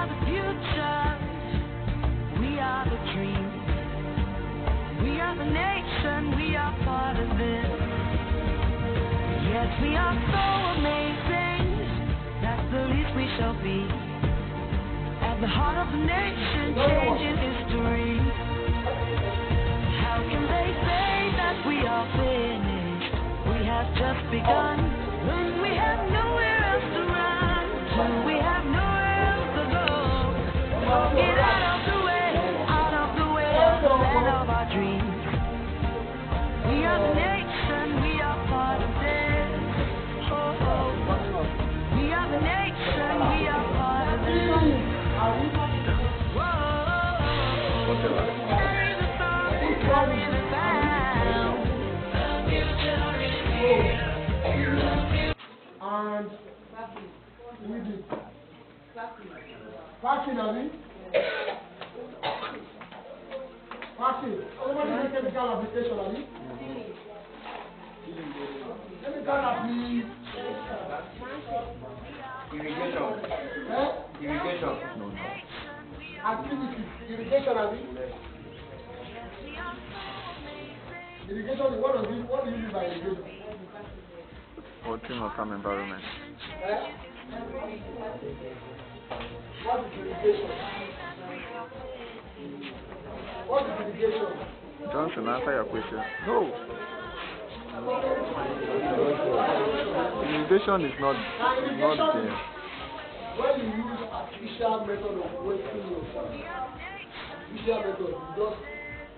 are the future. We are the dream. We are the nation. We are part of it. Yes, we are so amazing. That's the least we shall be. At the heart of the nation, changing history. How can they say that we are finished? We have just begun. When we have nowhere else to run to, we have nowhere else to go. So get out of the way of the land of our dreams. We are the nation, we are part of this. Oh, oh. We are the nation, we are part of this. Whoa. Carry the song, carry the sound. And we did. Vaccine, Abby. Vaccine. Somebody make chemical application, Abby. Chemical application. Irrigation. Irrigation. Activity. Irrigation, Abby. Irrigation, what do you mean by irrigation? Watering of some environment. What is irrigation? What is irrigation? Johnson, answer your question. No. Irrigation is not there. When you use artificial method of wasting your water, artificial method, you just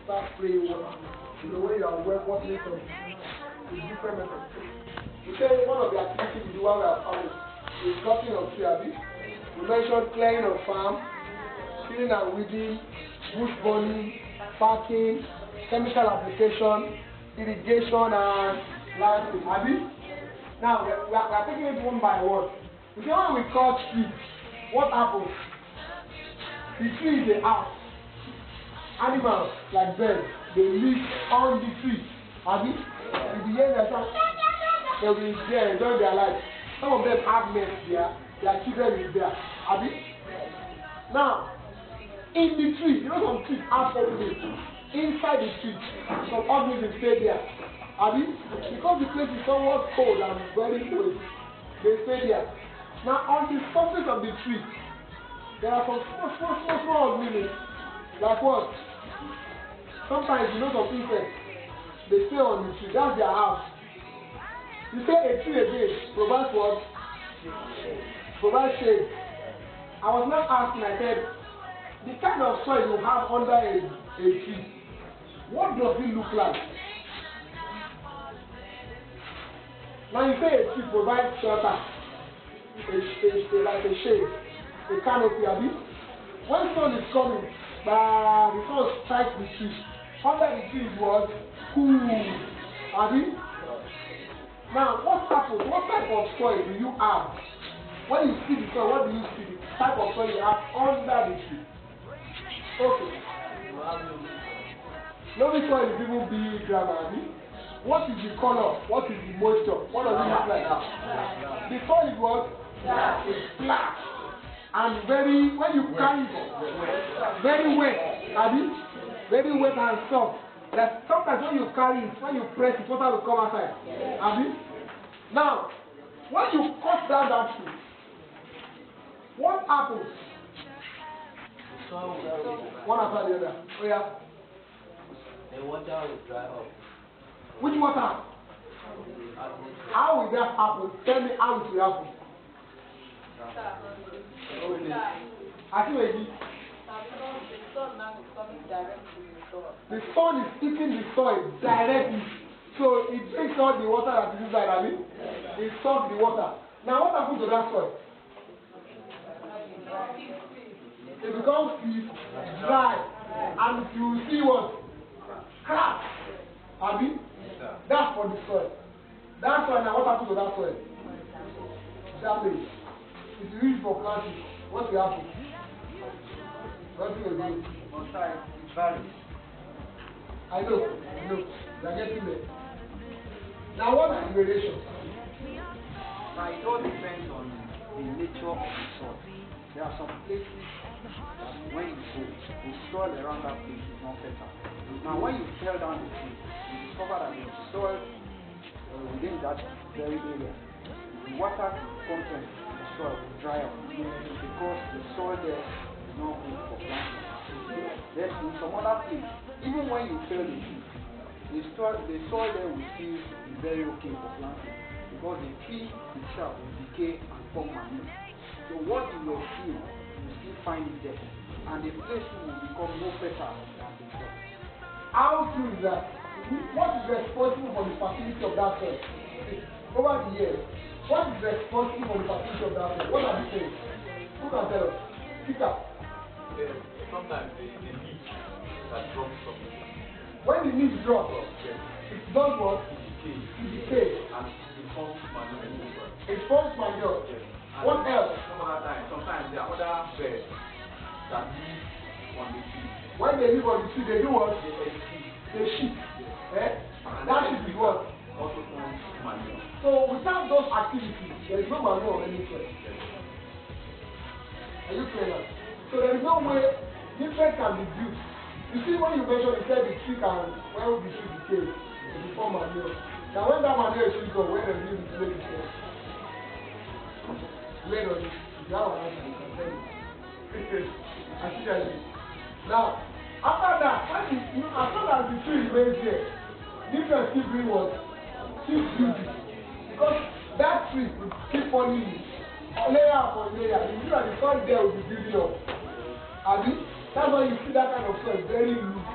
start spraying water. You know, when you are watering something, it's different method. You say one of the activities we do while we are farming is cutting of tree. We mentioned clearing of farm, killing and weeding, bush burning, parking, chemical application, irrigation, and landscape. Abi? Now we are taking it one by one. You see, when we cut tree, what happens? The tree is the house. Animals like birds, they live on the tree. Abi? If you hear their sound, they will be there, enjoy their life. Some of them have nests there, their children is there. Abi? Now, in the tree, you know some trees have organisms. Inside the tree, some organisms stay there. Abi? Because the place is somewhat cold and very cold, they stay there. Now, on the surface of the tree, there are some small organisms. Like what? Sometimes you know some insects, they stay on the tree, that's their house. You say a tree again provides what? Provides shade. I was not asking, I said, the kind of soil you have under a tree, what does it look like? Now you say a tree provides shelter, like a shade, a canopy, Abi. When sun is coming, the sun strikes the tree. Under the tree is what? Cool. Abi? Now, what happens? What type of soil do you have? When you see the soil, what do you see? The type of soil you have under the tree. Okay. Loamy soil is even big grammar. What is the color? What is the moisture? What does it look like? The soil is what? It's black. And when you carry it, very wet. Abi? Very wet and soft. Like sometimes when you carry it, when you press it, water will come outside. Abi? Now, when you cut down that tree, what happens? One after the other. Oh yeah. The water will dry up. Which water? How will that happen? Tell me how it will happen. I think maybe. The sun is eating the soil directly. So it drinks all the water that is inside, I mean? It sucks the water. Now what happens to that soil? It becomes dry. And you see what? Cracks. Abi? That's for the soil. That's why now what happens to that soil? Damage. It's used for planting. What will happen? Nothing will do. I know. You are getting there. Now what is variation? Now it all depends on the nature of the soil. there are some places that when you go, the soil around that place is not fertile. Now, when you fell down the tree, you discover that the soil within that very area, the water content of the soil will dry up because the soil there is not good for planting. Then in some other place, even when you fell the tree, the soil there will still be very okay for planting because the tree itself will decay and form manure. So what you will feel, you still find it there, and the place will become more fertile than before. How true is that? What is responsible for the fertility of that soil? Over the years, what is responsible for the fertility of that soil? What are the things? Who can tell us? Speak up. Sometimes the leaf that drops from it. When the leaves drop, Yes. it does what? It It decays. and it forms manure. It forms manure. Yes. What else? Some other time, sometimes there are other birds that live on the tree. When they live on the tree, they do what? They excrete. They shit. Yes. Eh? And That the shit is excrete what? also forms manure. So without those activities, there is no manure on any soil. Yes. Are you clear now? So there is no way nutrients can be built. You see when you mention you said the tree can, when the tree decays, it will form manure. Now when that manure is used up, when the leaf is laid itself, laid on it, you have an answer, you can tell me. I see that. Now, after that, as long as the tree remains there, nutrients keep doing what? Keep building. Because that tree will keep falling in. Layer upon layer, you know that the soil there will be building up. That's why you see that kind of soil very loose.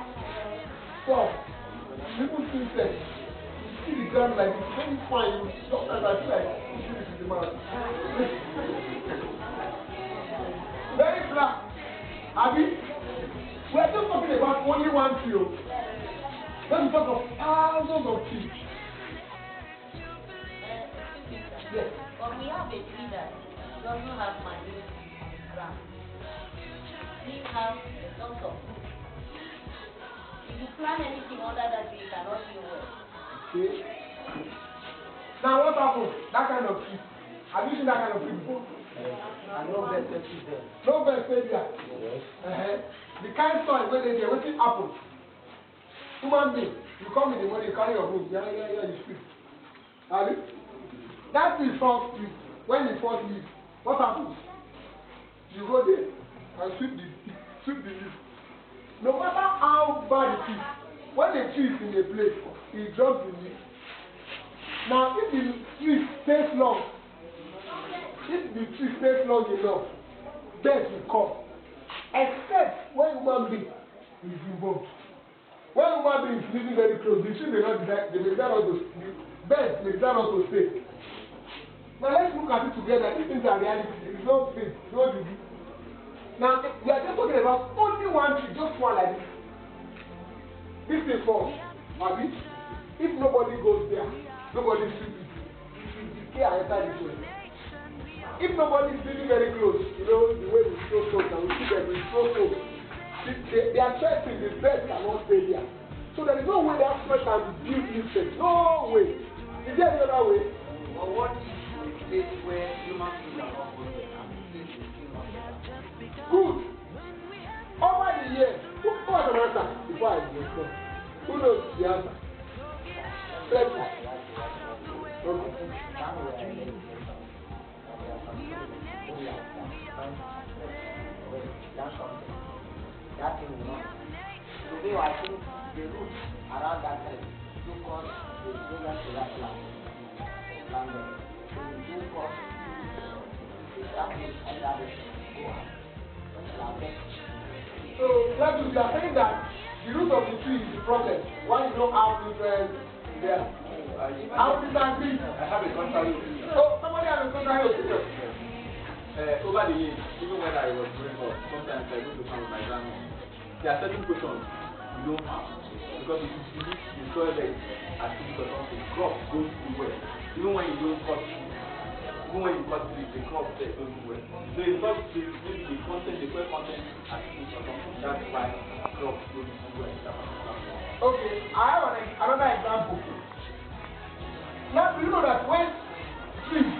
So, people think that you see the ground like this, very fine. Sometimes I feel like this is the man. Very flat. We are just talking about only one tree. When we talk of thousands of trees. Yes. But we have a tree that doesn't have manure on the ground. We have lots of food. If you plant anything under that tree, it cannot do well. Okay. Now what happens? That kind of tree. Have you seen that kind of tree before? And no better is there. No bacteria. Yes. The kind soil where they get wetin happen. Human being, you come in the morning, you carry your broom, you speak. Have you? That is first leaf. When the first leaf, what happens? You go there and sweep the leaf. No matter how bad it is, when the tree is in a place, it drops the leaf. Now, if the tree stays long, enough, birds will come. Except when human being is involved. When human being is living very close, the tree may not decide, birds may decide not to stay. Now let's look at it together. These things are reality. It's not faith. It's not the Now we are just talking about only one tree, just one like this. This thing falls. If nobody goes there, nobody sweeps it. It will decay and enter this way. If nobody is living very close, you know the way we throw stones and we see them, we throw stones. They are threatening, the birds cannot stay there. So there is no way that soil can be built lifted. No way. Is there any other way? But what is the place where human beings are not going there and the place is still not there? Good. Over the years, who has an answer before I respond? Who knows the answer? Let's see. That thing will not. Today, I think the roots around that tree do cause the children to that plant. Do cause that will enter the go out. So, let's you are saying that the root of the tree is the problem. Why you don't have nutrients there? How disagree? I have a contrary opinion. Oh, somebody has a contrary opinion. Over the years, even when I was growing up, sometimes I go to town with my grandma. There are certain questions you don't have because if you believe the soil there is acidic or something, crops don't do well. Even when you don't cut trees, even when you cut trees, the crops there don't do well. So it's not maybe the content, the soil content is acidic or something. That's why crops don't do well in that particular place. Okay, I have another example. Now, you know that when trees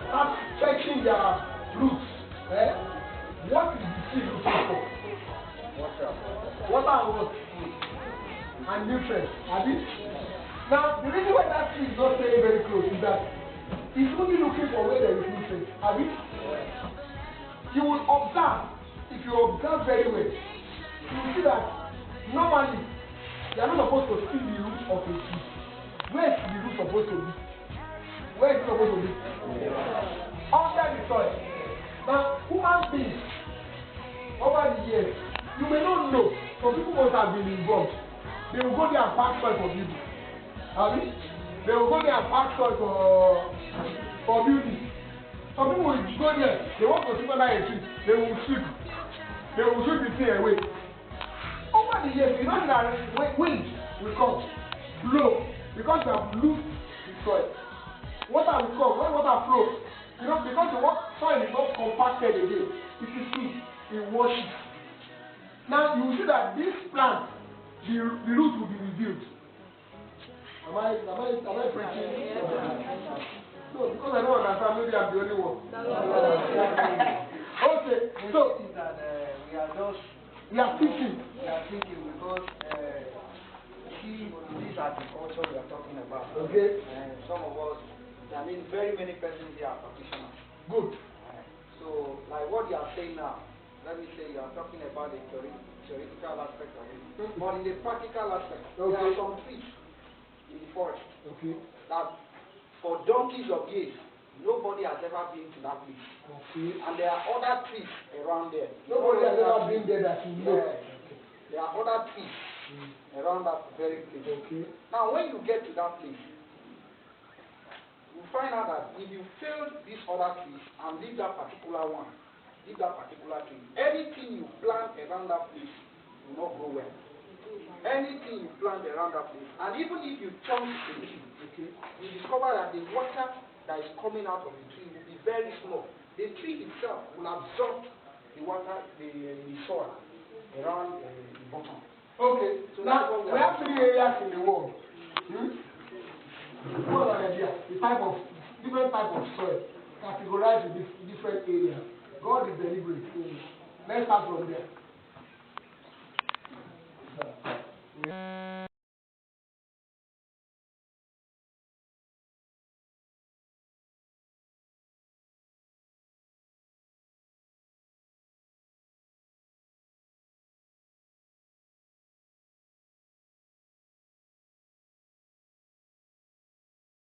start stretching their roots, and what? And nutrients. Abi? Now, the reason why that tree is not staying very close is that it's only looking for where there is nutrients. Abi? You will observe, if you observe very well, you will see that normally you are not supposed to see the root of a tree. Where is the root supposed to be? Where is it supposed to be? Under the soil. Now, human beings, over the years, you may not know, some people must have been involved. They will go there and pack soil for people. Abi? They will go there and pack soil for building. Some people will go there, they want to sleep under a tree, they will sweep. They will sweep the thing away. Over the years, you know that wind will come, blow, because you have loosed the soil. Water will come, when water flows, you know, because the soil is not compacted again, it is loose, it washes. Now you will see that this plant, the root will be revealed. Am I preaching? No, because I don't understand, maybe I'm the only one. Okay, so we are teaching. We are thinking because see, this agriculture we are talking about. Okay. Some of us, I mean, very many persons here are practitioners. Good. So, like what you are saying now, let me say you are talking about the theoretical aspect of it. But in the practical aspect, there are some trees in the forest that for donkeys of years, nobody has ever been to that place. Okay. And there are other trees around there. Nobody has ever been there that you know. There are other trees around that very place. Okay. Now, when you get to that place, you find out that if you fail these other trees and leave that particular tree, anything you plant around that place will not grow well. Anything you plant around that place, and even if you chop the tree, you discover that the water that is coming out of the tree will be very small. The tree itself will absorb the water, the soil around the bottom. Okay, so now we have 3 areas in the world. What are the ideas? The different type of soil categorized in different areas. God is deliberate. So let's start from there.